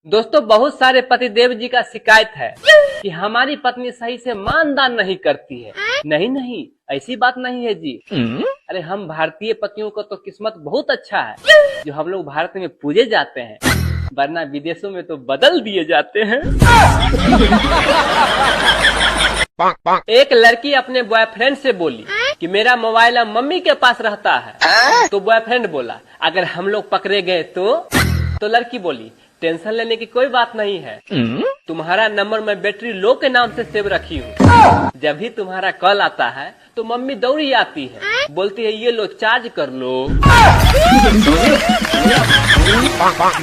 दोस्तों, बहुत सारे पतिदेव जी का शिकायत है कि हमारी पत्नी सही से मानदान नहीं करती है। नहीं नहीं, ऐसी बात नहीं है जी। अरे हम भारतीय पतियों को तो किस्मत बहुत अच्छा है जो हम लोग भारत में पूजे जाते हैं, वरना विदेशों में तो बदल दिए जाते हैं। एक लड़की अपने बॉयफ्रेंड से बोली कि मेरा मोबाइल अब मम्मी के पास रहता है। तो बॉयफ्रेंड बोला अगर हम लोग पकड़े गए तो लड़की बोली टेंशन लेने की कोई बात नहीं है, तुम्हारा नंबर मैं बैटरी लो के नाम से सेव रखी हूँ। जब भी तुम्हारा कॉल आता है तो मम्मी दौड़ी आती है, बोलती है ये लो चार्ज कर लो।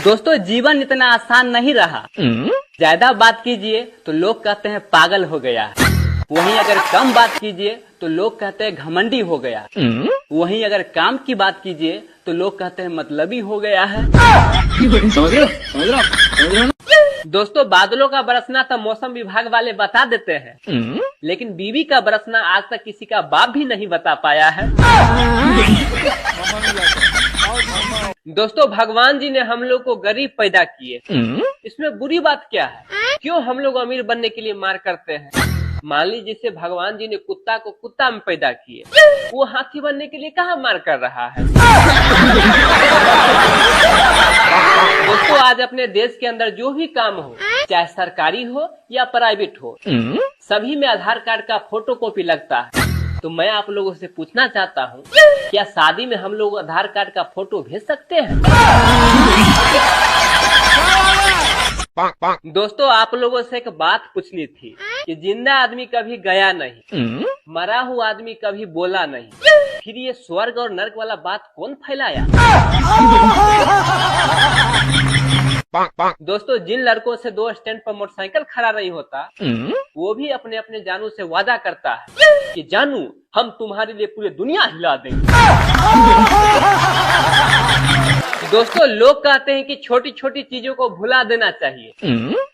दोस्तों, जीवन इतना आसान नहीं रहा। ज्यादा बात कीजिए तो लोग कहते हैं पागल हो गया, वहीं अगर कम बात कीजिए तो लोग कहते हैं घमंडी हो गया, वहीं अगर काम की बात कीजिए तो लोग कहते हैं मतलबी हो गया है। समझ रहे हो? दोस्तों, बादलों का बरसना तो मौसम विभाग वाले बता देते हैं, लेकिन बीवी का बरसना आज तक किसी का बाप भी नहीं बता पाया है। दोस्तों, भगवान जी ने हम लोग को गरीब पैदा किए, इसमें बुरी बात क्या है? क्यों हम लोग अमीर बनने के लिए मार करते हैं? मान लीजिए जैसे भगवान जी ने कुत्ता को कुत्ता में पैदा किए, वो हाथी बनने के लिए कहाँ मार कर रहा है? दोस्तों, आज अपने देश के अंदर जो भी काम हो, चाहे सरकारी हो या प्राइवेट हो, सभी में आधार कार्ड का फोटो कॉपी लगता है। तो मैं आप लोगों से पूछना चाहता हूँ, क्या शादी में हम लोग आधार कार्ड का फोटो भेज सकते हैं? दोस्तों, आप लोगों से एक बात पूछनी थी कि जिंदा आदमी कभी गया नहीं, मरा हुआ आदमी कभी बोला नहीं, फिर ये स्वर्ग और नर्क वाला बात कौन फैलाया? दोस्तों, जिन लड़कों से दो स्टैंड पर मोटरसाइकिल खड़ा नहीं होता, वो भी अपने अपने जानू से वादा करता है कि जानू हम तुम्हारे लिए पूरी दुनिया हिला देंगे। दोस्तों, लोग कहते हैं कि छोटी छोटी चीजों को भुला देना चाहिए,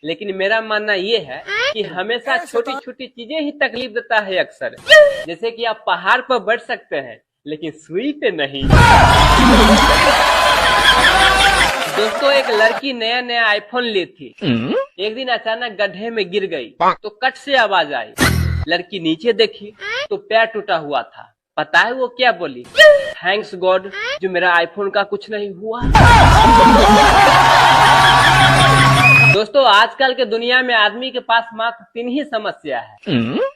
लेकिन मेरा मानना ये है कि हमेशा छोटी छोटी चीजें ही तकलीफ देता है अक्सर। जैसे कि आप पहाड़ पर बैठ सकते हैं लेकिन सुई पे नहीं। दोस्तों, एक लड़की नया नया आईफोन ली थी, एक दिन अचानक गड्ढे में गिर गई तो कट से आवाज आई। लड़की नीचे देखी तो पैर टूटा हुआ था। पता है वो क्या बोली? थैंक्स गॉड जो मेरा आईफोन का कुछ नहीं हुआ। दोस्तों, आजकल के दुनिया में आदमी के पास मात्र 3 ही समस्या है।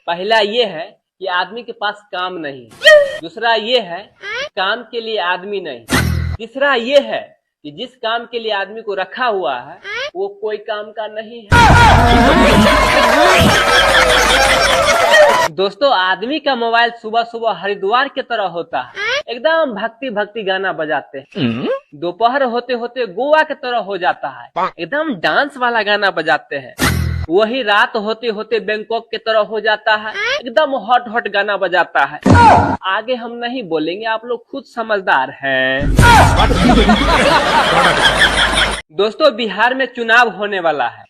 पहला ये है कि आदमी के पास काम नहीं, दूसरा ये है काम के लिए आदमी नहीं, तीसरा ये है कि जिस काम के लिए आदमी को रखा हुआ है वो कोई काम का नहीं है। दोस्तों, आदमी का मोबाइल सुबह सुबह हरिद्वार की तरह होता है, एकदम भक्ति भक्ति गाना बजाते हैं। दोपहर होते होते गोवा की तरह हो जाता है, एकदम डांस वाला गाना बजाते हैं। वही रात होते होते बैंकॉक की तरह हो जाता है, एकदम हॉट हॉट गाना बजाता है। आगे हम नहीं बोलेंगे, आप लोग खुद समझदार हैं। दोस्तों, बिहार में चुनाव होने वाला है।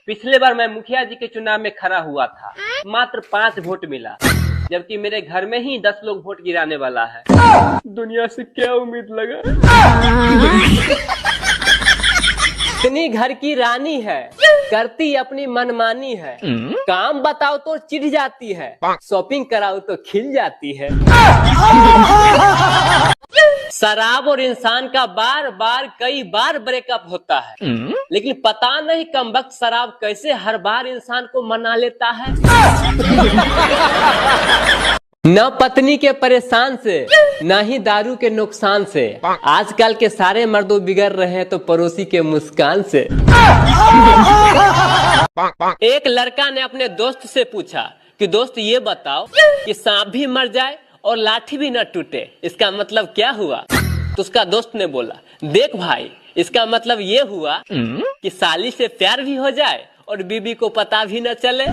पिछले बार मैं मुखिया जी के चुनाव में खड़ा हुआ था, मात्र 5 वोट मिला, जबकि मेरे घर में ही 10 लोग वोट गिराने वाला है। दुनिया से क्या उम्मीद लगा? इतनी घर की रानी है, करती अपनी मनमानी है, काम बताओ तो चिढ़ जाती है, शॉपिंग कराओ तो खिल जाती है। शराब और इंसान का बार बार कई बार ब्रेकअप होता है, लेकिन पता नहीं कमबख्त शराब कैसे हर बार इंसान को मना लेता है। न पत्नी के परेशान से, न ही दारू के नुकसान से, आजकल के सारे मर्दों बिगड़ रहे हैं तो पड़ोसी के मुस्कान से। एक लड़का ने अपने दोस्त से पूछा कि दोस्त ये बताओ कि सांप भी मर जाए और लाठी भी न टूटे, इसका मतलब क्या हुआ? तो उसका दोस्त ने बोला देख भाई, इसका मतलब ये हुआ कि साली से प्यार भी हो जाए और बीबी को पता भी न चले।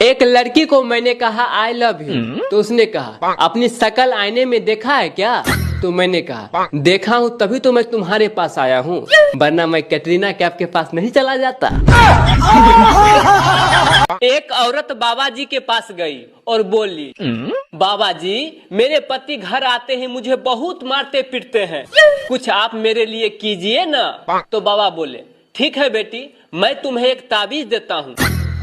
एक लड़की को मैंने कहा आई लव यू, तो उसने कहा अपनी शकल आईने में देखा है क्या? तो मैंने कहा देखा हूँ तभी तो मैं तुम्हारे पास आया हूँ, वरना मैं कैटरीना कैफ के पास नहीं चला जाता। एक औरत बाबा जी के पास गई और बोली, बाबा जी मेरे पति घर आते ही मुझे बहुत मारते पीटते हैं, कुछ आप मेरे लिए कीजिए ना। तो बाबा बोले, ठीक है बेटी, मैं तुम्हें एक ताबीज देता हूँ।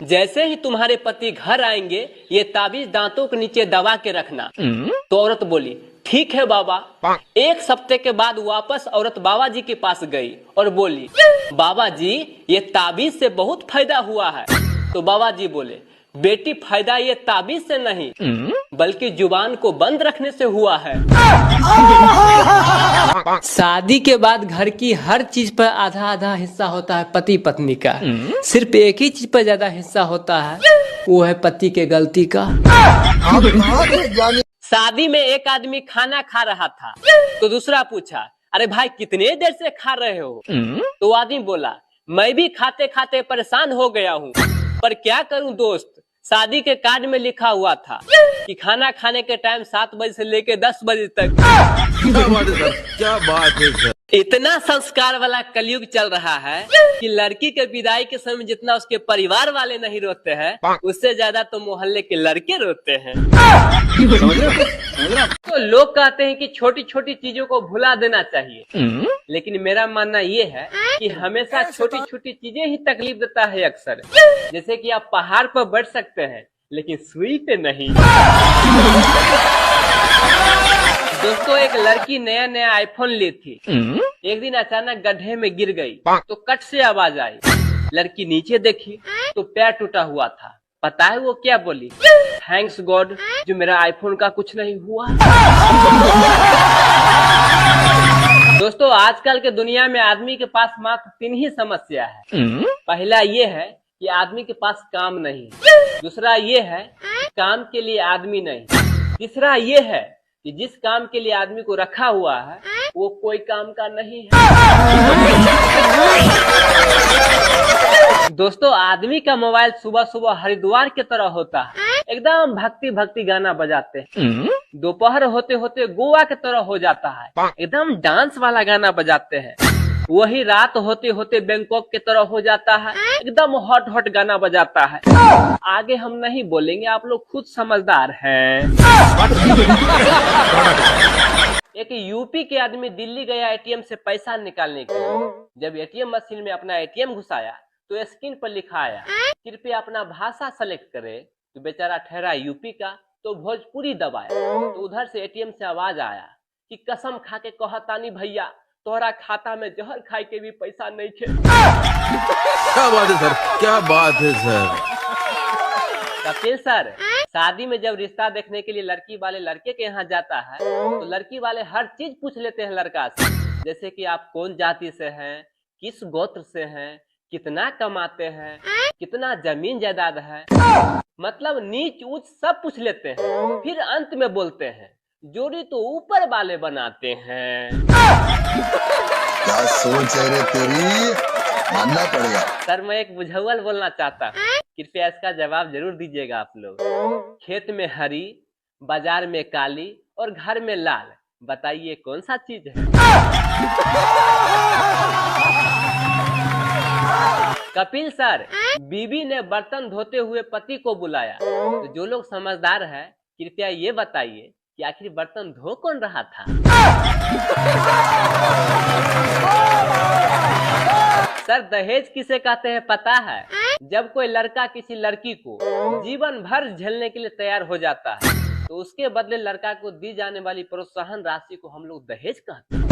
जैसे ही तुम्हारे पति घर आएंगे ये ताबीज दांतों के नीचे दबा के रखना। तो औरत बोली, ठीक है बाबा। एक सप्ताह के बाद वापस औरत बाबा जी के पास गई और बोली, बाबा जी ये ताबीज से बहुत फायदा हुआ है। तो बाबा जी बोले, बेटी फायदा ये ताबीज से नहीं बल्कि जुबान को बंद रखने से हुआ है। शादी के बाद घर की हर चीज पर आधा आधा हिस्सा होता है पति पत्नी का, सिर्फ एक ही चीज पर ज्यादा हिस्सा होता है, वो है पति के गलती का। शादी में एक आदमी खाना खा रहा था तो दूसरा पूछा, अरे भाई कितने देर से खा रहे हो? तो आदमी बोला, मैं भी खाते खाते परेशान हो गया हूँ, पर क्या करूँ दोस्त, शादी के कार्ड में लिखा हुआ था कि खाना खाने के टाइम 7 बजे से लेके 10 बजे तक। क्या बात है सर। इतना संस्कार वाला कलयुग चल रहा है कि लड़की के विदाई के समय जितना उसके परिवार वाले नहीं रोते हैं, उससे ज्यादा तो मोहल्ले के लड़के रोते हैं। तो लोग कहते हैं कि छोटी छोटी चीजों को भुला देना चाहिए, लेकिन मेरा मानना ये है कि हमेशा छोटी छोटी चीजें ही तकलीफ देता है अक्सर। जैसे कि आप पहाड़ पर बढ़ सकते हैं लेकिन सुई पे नहीं। दोस्तों एक लड़की नया नया आईफोन ली थी। एक दिन अचानक गड्ढे में गिर गई तो कट से आवाज आई। लड़की नीचे देखी तो पैर टूटा हुआ था। पता है वो क्या बोली? थैंक्स गॉड जो मेरा आईफोन का कुछ नहीं हुआ। दोस्तों आजकल के दुनिया में आदमी के पास मात्र 3 ही समस्या है। पहला ये है कि आदमी के पास काम नहीं, दूसरा ये है कि काम के लिए आदमी नहीं, तीसरा ये है कि जिस काम के लिए आदमी को रखा हुआ है वो कोई काम का नहीं है। दोस्तों आदमी का मोबाइल सुबह सुबह हरिद्वार की तरह होता है, एकदम भक्ति भक्ति गाना बजाते हैं। दोपहर होते होते गोवा की तरह हो जाता है, एकदम डांस वाला गाना बजाते हैं। वही रात होते होते बैंकॉक की तरह हो जाता है, एकदम हॉट हॉट गाना बजाता है। आगे हम नहीं बोलेंगे, आप लोग खुद समझदार हैं। एक यूपी के आदमी दिल्ली गया एटीएम से पैसा निकालने के लिए। जब एटीएम मशीन में अपना एटीएम घुसाया तो स्क्रीन पर लिखा आया, कृपया अपना भाषा सेलेक्ट करे। तो बेचारा ठहरा यूपी का तो भोजपुरी दबाया। तो उधर से एटीएम से आवाज आया कि कसम खा के कहतानी भैया तोहरा खाता में जहर खाए के भी पैसा नहीं थे। क्या बात है सर, क्या बात है सर। कपिल सर, शादी में जब रिश्ता देखने के लिए लड़की वाले लड़के के यहाँ जाता है तो लड़की वाले हर चीज पूछ लेते हैं लड़का से, जैसे कि आप कौन जाति से हैं, किस गोत्र से हैं, कितना कमाते हैं, कितना जमीन जायदाद है, मतलब नीच ऊंच सब पूछ लेते हैं। फिर अंत में बोलते हैं जोड़ी तो ऊपर वाले बनाते हैं। क्या सोच है रे तेरी, मानना पड़ेगा। सर मैं एक बुझावल बोलना चाहता हूँ, कृपया इसका जवाब जरूर दीजिएगा आप लोग। खेत में हरी, बाजार में काली और घर में लाल, बताइए कौन सा चीज है? कपिल सर, बीबी ने बर्तन धोते हुए पति को बुलाया, तो जो लोग समझदार है कृपया ये बताइए कि आखिर बर्तन धो कौन रहा था? सर दहेज किसे कहते हैं पता है? जब कोई लड़का किसी लड़की को जीवन भर झेलने के लिए तैयार हो जाता है तो उसके बदले लड़का को दी जाने वाली प्रोत्साहन राशि को हम लोग दहेज कहते हैं।